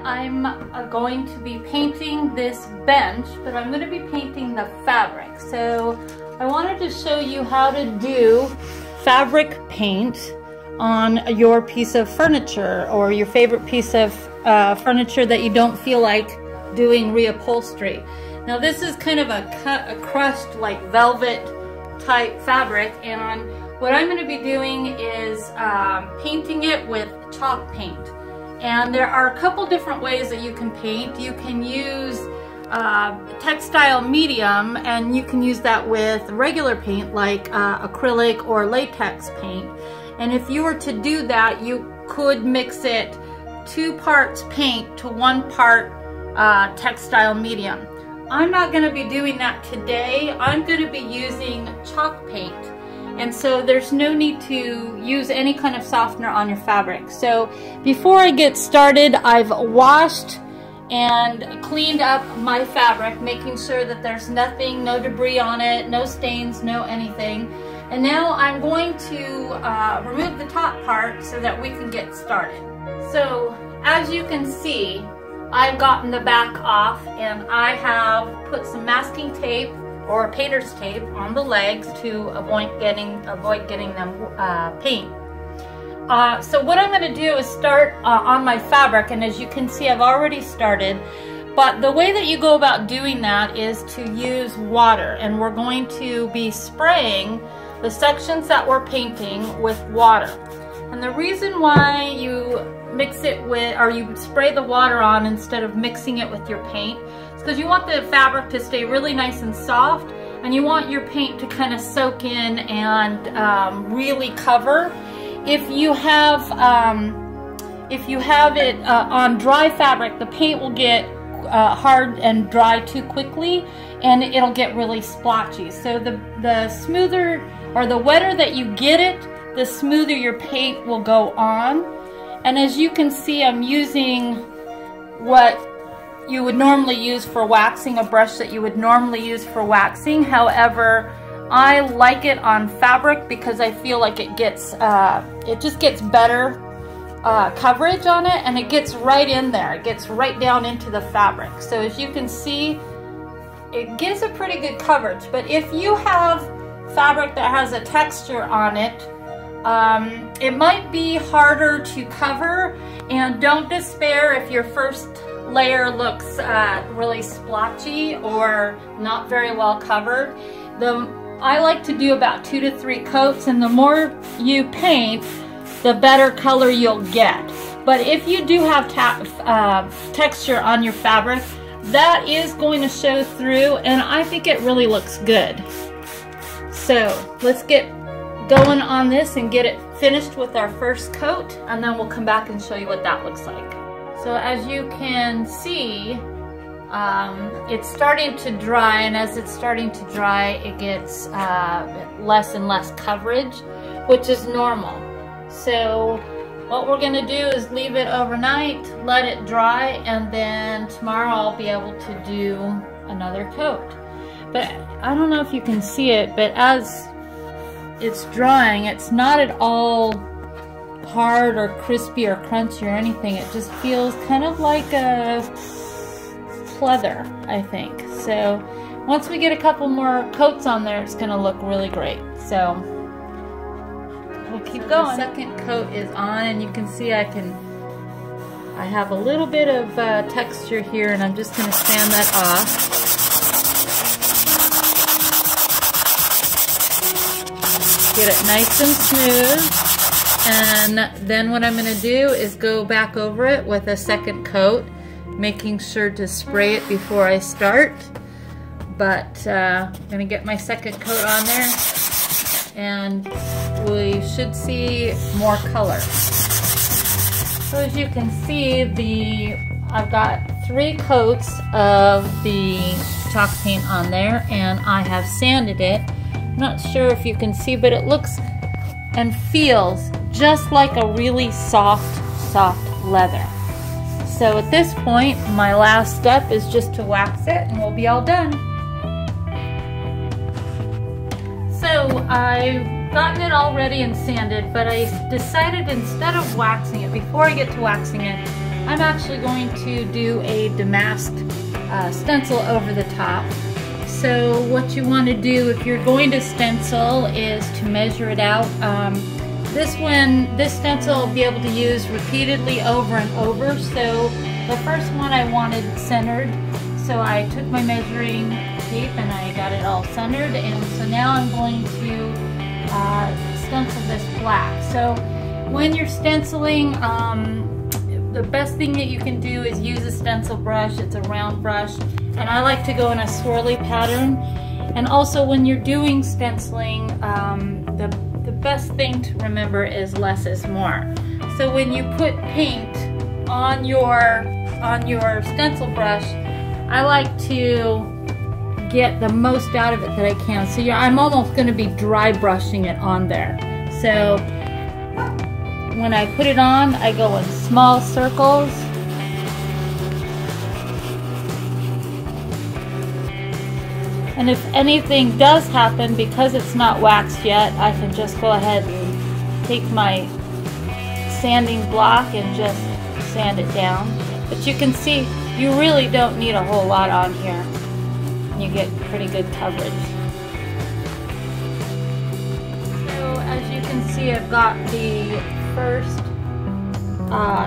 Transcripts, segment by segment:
I'm going to be painting this bench, but I'm going to be painting the fabric. So I wanted to show you how to do fabric paint on your piece of furniture or your favorite piece of furniture that you don't feel like doing reupholstery. Now this is kind of a crushed like velvet type fabric, and what I'm going to be doing is painting it with chalk paint. And there are a couple different ways that you can paint. You can use textile medium, and you can use that with regular paint like acrylic or latex paint. And if you were to do that, you could mix it 2 parts paint to 1 part textile medium. I'm not going to be doing that today. I'm going to be using chalk paint. And so there's no need to use any kind of softener on your fabric. So before I get started, I've washed and cleaned up my fabric, making sure that there's nothing, no debris on it, no stains, no anything. And now I'm going to remove the top part so that we can get started. So as you can see, I've gotten the back off, and I have put some masking tape or painter's tape on the legs to avoid getting them paint. So what I'm going to do is start on my fabric, and as you can see, I've already started. But the way that you go about doing that is to use water, and we're going to be spraying the sections that we're painting with water. And the reason why you mix it with, or you spray the water on instead of mixing it with your paint, is because you want the fabric to stay really nice and soft, and you want your paint to kind of soak in and really cover. If you have it on dry fabric, the paint will get hard and dry too quickly, and it'll get really splotchy. So the smoother or the wetter that you get it, the smoother your paint will go on. And as you can see, I'm using what you would normally use for waxing, a brush that you would normally use for waxing. However, I like it on fabric because I feel like it just gets better coverage on it, and it gets right in there. It gets right down into the fabric. So as you can see, it gives a pretty good coverage. But if you have fabric that has a texture on it, it might be harder to cover, and don't despair if your first layer looks really splotchy or not very well covered. I like to do about 2 to 3 coats, and the more you paint, the better color you'll get. But if you do have texture on your fabric, that is going to show through, and I think it really looks good. So let's get going on this and get it finished with our first coat, and then we'll come back and show you what that looks like. So as you can see, it's starting to dry, and as it's starting to dry, it gets less and less coverage, which is normal. So what we're going to do is leave it overnight, let it dry, and then tomorrow I'll be able to do another coat. But I don't know if you can see it, but as it's drying, it's not at all hard or crispy or crunchy or anything. It just feels kind of like a pleather, I think. So once we get a couple more coats on there, it's going to look really great. So we'll keep going. The second coat is on, and you can see I have a little bit of texture here, and I'm just going to sand that off. Get it nice and smooth, and then what I'm going to do is go back over it with a second coat, making sure to spray it before I start. But I'm going to get my second coat on there, and we should see more color. So as you can see, I've got 3 coats of the chalk paint on there, and I have sanded it. Not sure if you can see, but it looks and feels just like a really soft leather. So at this point, my last step is just to wax it, and we'll be all done. So I've gotten it all ready and sanded, but I decided instead of waxing it, before I get to waxing it, I'm actually going to do a damask stencil over the top. So what you want to do if you're going to stencil is to measure it out. This stencil I'll be able to use repeatedly over and over. So the first one I wanted centered. So I took my measuring tape and I got it all centered. And so now I'm going to stencil this black. So when you're stenciling, the best thing that you can do is use a stencil brush. It's a round brush. And I like to go in a swirly pattern. And also when you're doing stenciling, the best thing to remember is less is more. So when you put paint on your stencil brush, I like to get the most out of it that I can. So I'm almost going to be dry brushing it on there. So when I put it on, I go in small circles. And if anything does happen, because it's not waxed yet, I can just go ahead and take my sanding block and just sand it down. But you can see, you really don't need a whole lot on here. You get pretty good coverage. So as you can see, I've got the first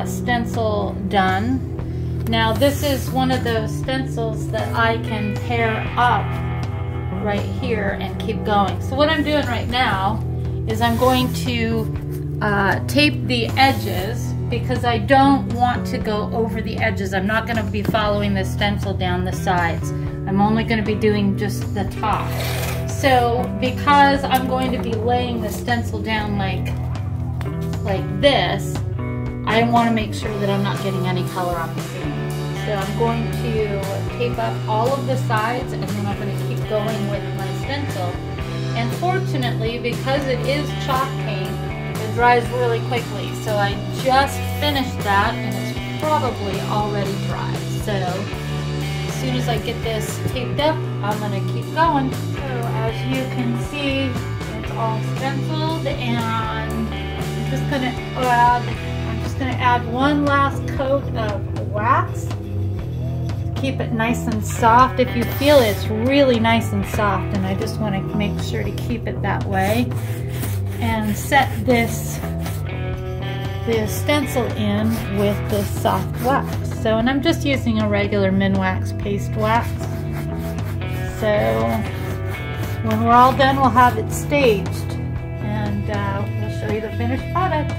stencil done. Now this is one of those stencils that I can pair up right here and keep going. So what I'm doing right now is I'm going to tape the edges because I don't want to go over the edges. I'm not going to be following the stencil down the sides. I'm only going to be doing just the top. So because I'm going to be laying the stencil down like this, I want to make sure that I'm not getting any color on the seam. So I'm going to tape up all of the sides and then I'm going to keep going with my stencil. And fortunately, because it is chalk paint, it dries really quickly. So I just finished that and it's probably already dry. So as soon as I get this taped up, I'm going to keep going. So as you can see, it's all stenciled and I'm just going to add one last coat of wax. Keep it nice and soft. If you feel it's really nice and soft, and I just want to make sure to keep it that way, and set the stencil in with this soft wax. So, and I'm just using a regular Minwax paste wax. So when we're all done, we'll have it staged and we'll show you the finished product.